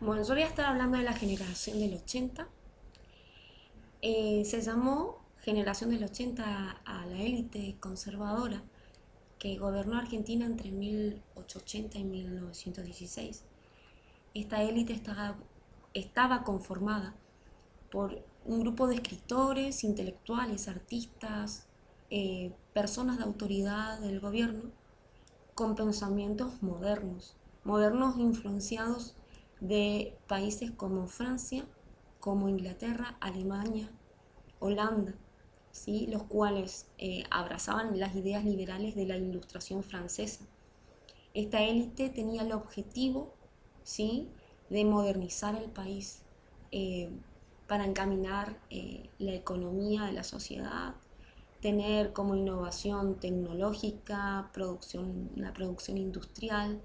Bueno, yo voy a estar hablando de la generación del 80. Se llamó generación del 80 a la élite conservadora que gobernó Argentina entre 1880 y 1916. Esta élite estaba conformada por un grupo de escritores, intelectuales, artistas, personas de autoridad del gobierno con pensamientos modernos, modernos influenciados de países como Francia, como Inglaterra, Alemania, Holanda, ¿sí? Los cuales abrazaban las ideas liberales de la Ilustración francesa. Esta élite tenía el objetivo, ¿sí?, de modernizar el país eh, para encaminar la economía de la sociedad, tener como innovación tecnológica, la producción industrial,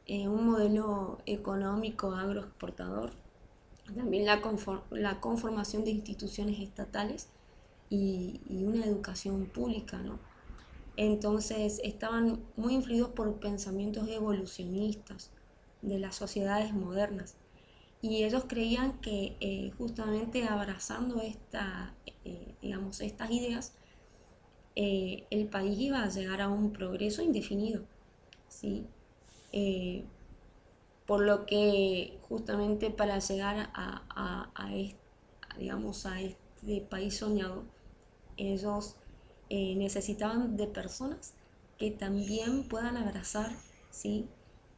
un modelo económico agroexportador, también la conformación de instituciones estatales y una educación pública, ¿no? Entonces estaban muy influidos por pensamientos evolucionistas de las sociedades modernas y ellos creían que justamente abrazando digamos, estas ideas, el país iba a llegar a un progreso indefinido, ¿sí? Eh, por lo que justamente para llegar digamos, a este país soñado, ellos necesitaban de personas que también puedan abrazar, ¿sí?,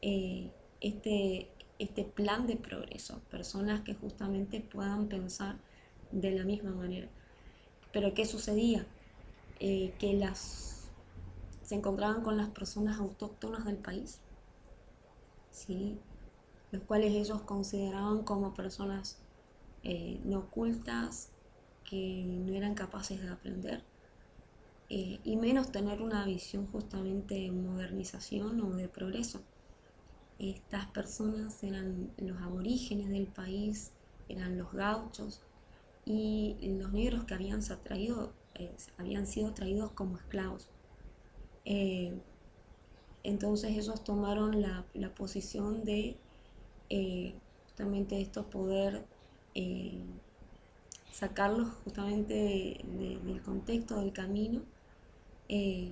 eh, este, este plan de progreso, personas que justamente puedan pensar de la misma manera. Pero ¿qué sucedía? Que se encontraban con las personas autóctonas del país, ¿sí?, los cuales ellos consideraban como personas no cultas, que no eran capaces de aprender, y menos tener una visión justamente de modernización o de progreso. Estas personas eran los aborígenes del país, eran los gauchos y los negros que habían sido traídos como esclavos. Eh, entonces ellos tomaron la posición de justamente esto, poder eh, sacarlos justamente del contexto, del camino, eh,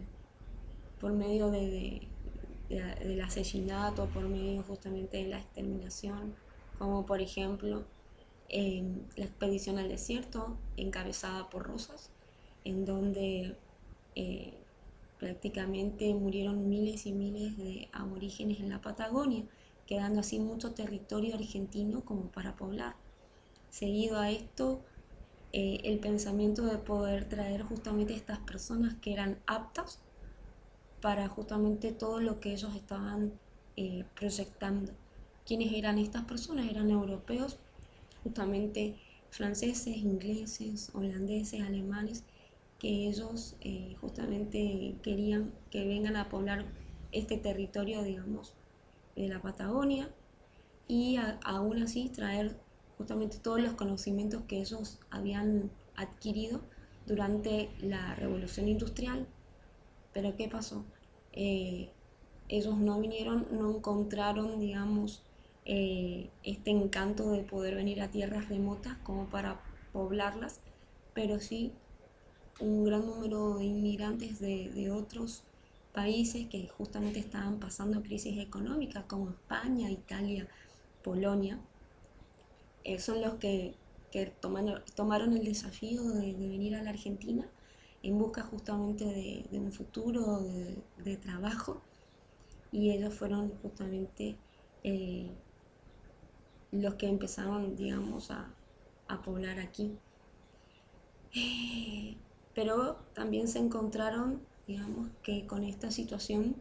por medio del asesinato, por medio justamente de la exterminación, como por ejemplo la expedición al desierto encabezada por Rosas, en donde eh, prácticamente murieron miles y miles de aborígenes en la Patagonia, quedando así mucho territorio argentino como para poblar. Seguido a esto, el pensamiento de poder traer justamente estas personas que eran aptas para justamente todo lo que ellos estaban proyectando. ¿Quiénes eran estas personas? Eran europeos, justamente franceses, ingleses, holandeses, alemanes, que ellos justamente querían que vengan a poblar este territorio, digamos, de la Patagonia y aún así traer justamente todos los conocimientos que ellos habían adquirido durante la revolución industrial. Pero ¿qué pasó? Eh, Ellos no vinieron, no encontraron, digamos, este encanto de poder venir a tierras remotas como para poblarlas, pero sí un gran número de inmigrantes de otros países que justamente estaban pasando crisis económicas, como España, Italia, Polonia, son los que tomaron el desafío de venir a la Argentina en busca justamente de un futuro, de trabajo, y ellos fueron justamente eh, los que empezaron, digamos, a poblar aquí. Pero también se encontraron, digamos, que con esta situación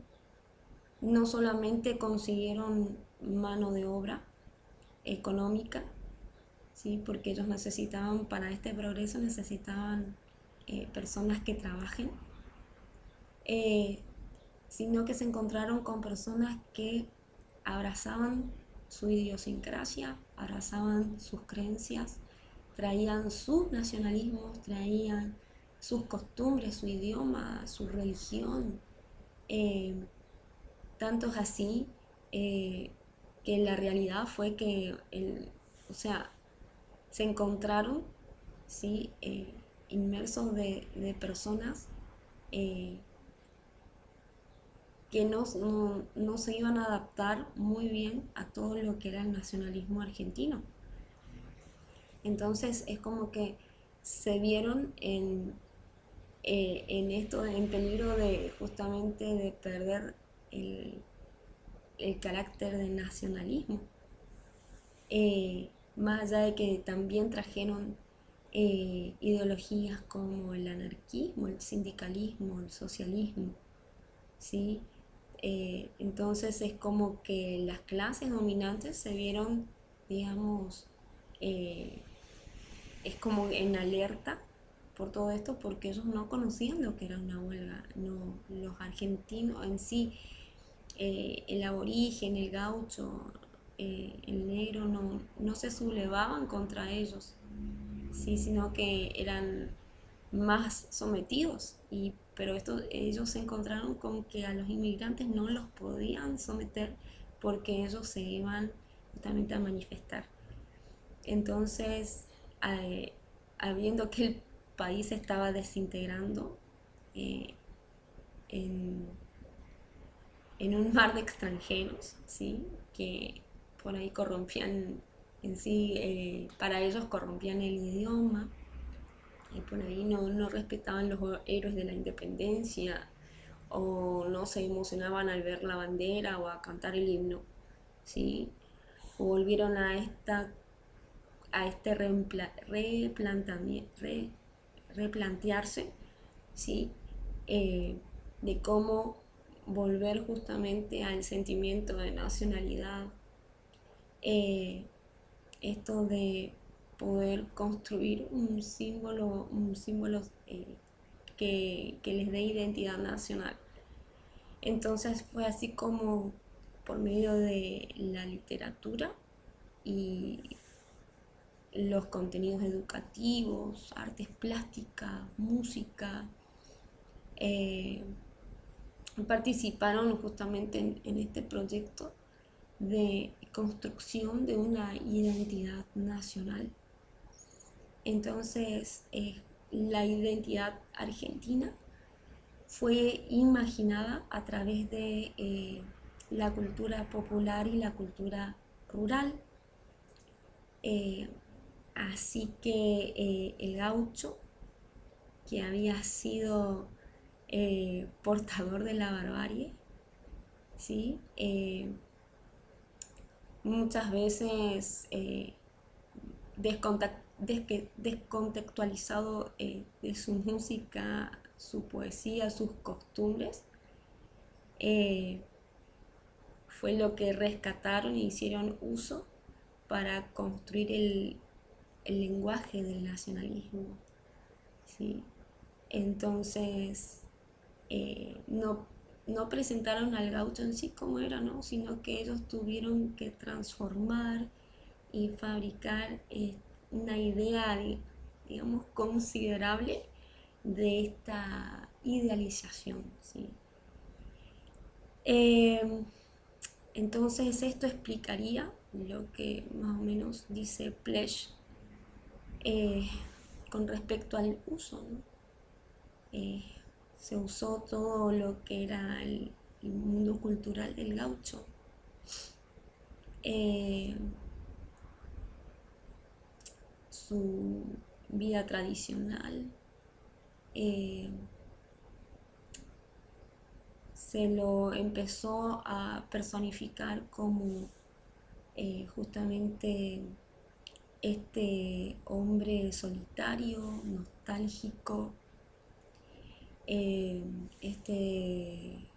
no solamente consiguieron mano de obra económica, ¿sí?, porque ellos necesitaban, para este progreso necesitaban personas que trabajen, eh, sino que se encontraron con personas que abrazaban su idiosincrasia, abrazaban sus creencias, traían sus nacionalismos, traían sus costumbres, su idioma, su religión. Eh, Tanto es así, eh, que la realidad fue que, o sea, se encontraron, ¿sí? Inmersos de personas eh, que no se iban a adaptar muy bien a todo lo que era el nacionalismo argentino. Entonces es como que se vieron en esto, en peligro de justamente de perder el, el carácter de nacionalismo. Más allá de que también trajeron ideologías como el anarquismo, el sindicalismo, el socialismo, ¿sí? Entonces es como que las clases dominantes se vieron, digamos, eh, es como en alerta por todo esto porque ellos no conocían lo que era una huelga, no, los argentinos en sí, el aborigen, el gaucho, el negro no se sublevaban contra ellos, sí, sino que eran más sometidos, pero ellos se encontraron con que a los inmigrantes no los podían someter porque ellos se iban justamente a manifestar. Entonces, eh, habiendo que el país se estaba desintegrando eh, en, en un mar de extranjeros, ¿sí? Que por ahí corrompían en sí, para ellos corrompían el idioma, y por ahí no respetaban los héroes de la independencia o no se emocionaban al ver la bandera o a cantar el himno, ¿sí? O volvieron a este replantearse, ¿sí? Eh, de cómo volver justamente al sentimiento de nacionalidad, eh, esto de poder construir un símbolo que les dé identidad nacional. Entonces fue así como por medio de la literatura y los contenidos educativos, artes plásticas, música, eh, participaron justamente en este proyecto de construcción de una identidad nacional. Entonces, la identidad argentina fue imaginada a través de la cultura popular y la cultura rural. Eh, Así que el gaucho, que había sido portador de la barbarie, ¿sí? Muchas veces descontextualizado de su música, su poesía, sus costumbres, eh, fue lo que rescataron e hicieron uso para construir el lenguaje del nacionalismo, ¿sí? Entonces, no presentaron al gaucho en sí como era, ¿no? Sino que ellos tuvieron que transformar y fabricar una idea, digamos, considerable de esta idealización, ¿sí? Eh, entonces esto explicaría lo que más o menos dice Plech eh, con respecto al uso, ¿no? Eh, Se usó todo lo que era el mundo cultural del gaucho. Eh, Su vida tradicional eh, se lo empezó a personificar como justamente este hombre solitario, nostálgico, eh, este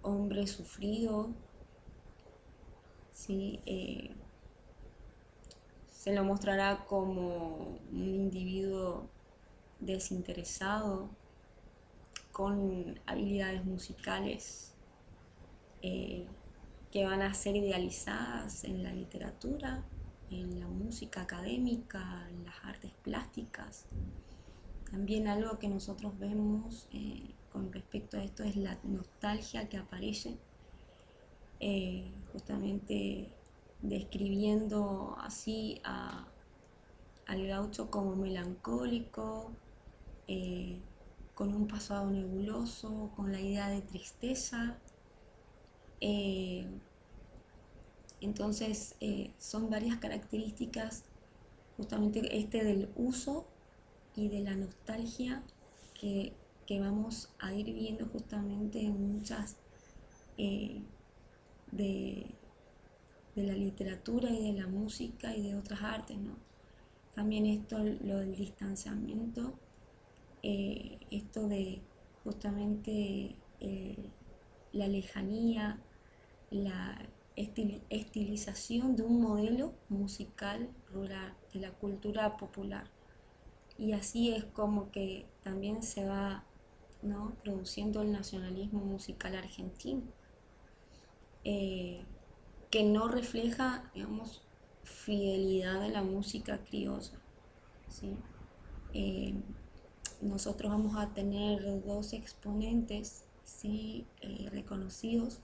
hombre sufrido, ¿sí? Se lo mostrará como un individuo desinteresado, con habilidades musicales eh, que van a ser idealizadas en la literatura, en la música académica, en las artes plásticas. También algo que nosotros vemos con respecto a esto es la nostalgia que aparece justamente describiendo así al gaucho como melancólico, eh, con un pasado nebuloso, con la idea de tristeza. Eh, entonces son varias características, justamente este del uso y de la nostalgia que, que vamos a ir viendo justamente en muchas eh, de, de la literatura y de la música y de otras artes, ¿no? También esto, lo del distanciamiento, esto de justamente la lejanía, la estilización de un modelo musical rural, de la cultura popular. Y así es como que también se va, ¿no?, produciendo el nacionalismo musical argentino, eh, que no refleja, digamos, fidelidad de la música criolla, ¿sí? Eh, Nosotros vamos a tener dos exponentes, ¿sí?, reconocidos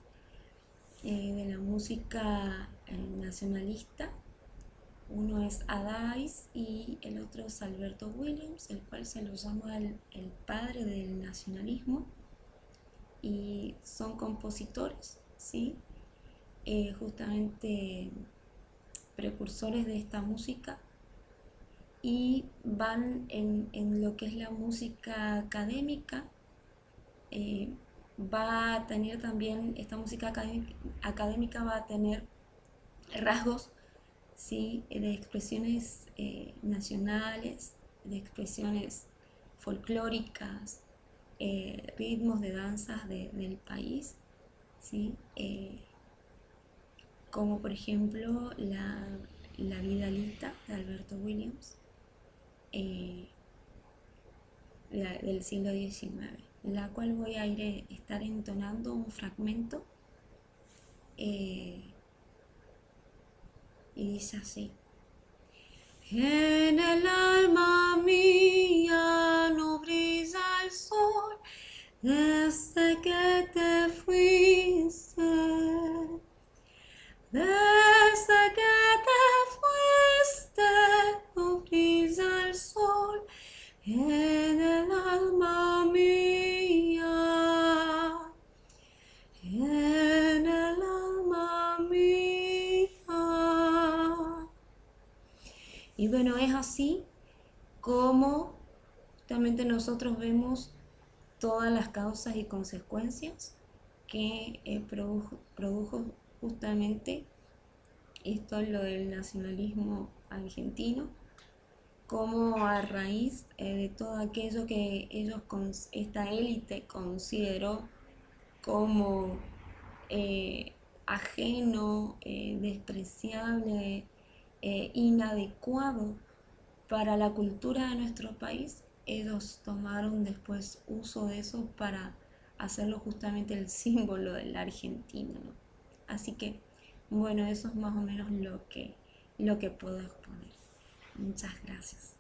de la música nacionalista. Uno es Adais y el otro es Alberto Williams, el cual se lo llama el padre del nacionalismo, y son compositores, ¿sí? Justamente precursores de esta música, y van en lo que es la música académica. Va a tener también, esta música académica va a tener rasgos, ¿sí?, de expresiones nacionales, de expresiones folclóricas, ritmos de danzas del país, ¿sí? Como por ejemplo la Vidalita de Alberto Williams, eh, del siglo XIX, la cual voy a estar entonando un fragmento, eh, y dice así: en el alma mía no brilla el sol desde que te fuiste, desde que te fuiste no brilla el sol en el alma mía, en el alma mía. Y bueno, es así como justamente nosotros vemos todas las causas y consecuencias que produjo justamente esto, lo del nacionalismo argentino, como a raíz de todo aquello que esta élite consideró como ajeno, despreciable, inadecuado para la cultura de nuestro país, ellos tomaron después uso de eso para hacerlo justamente el símbolo de la Argentina, ¿no? Así que, bueno, eso es más o menos lo que puedo exponer. Muchas gracias.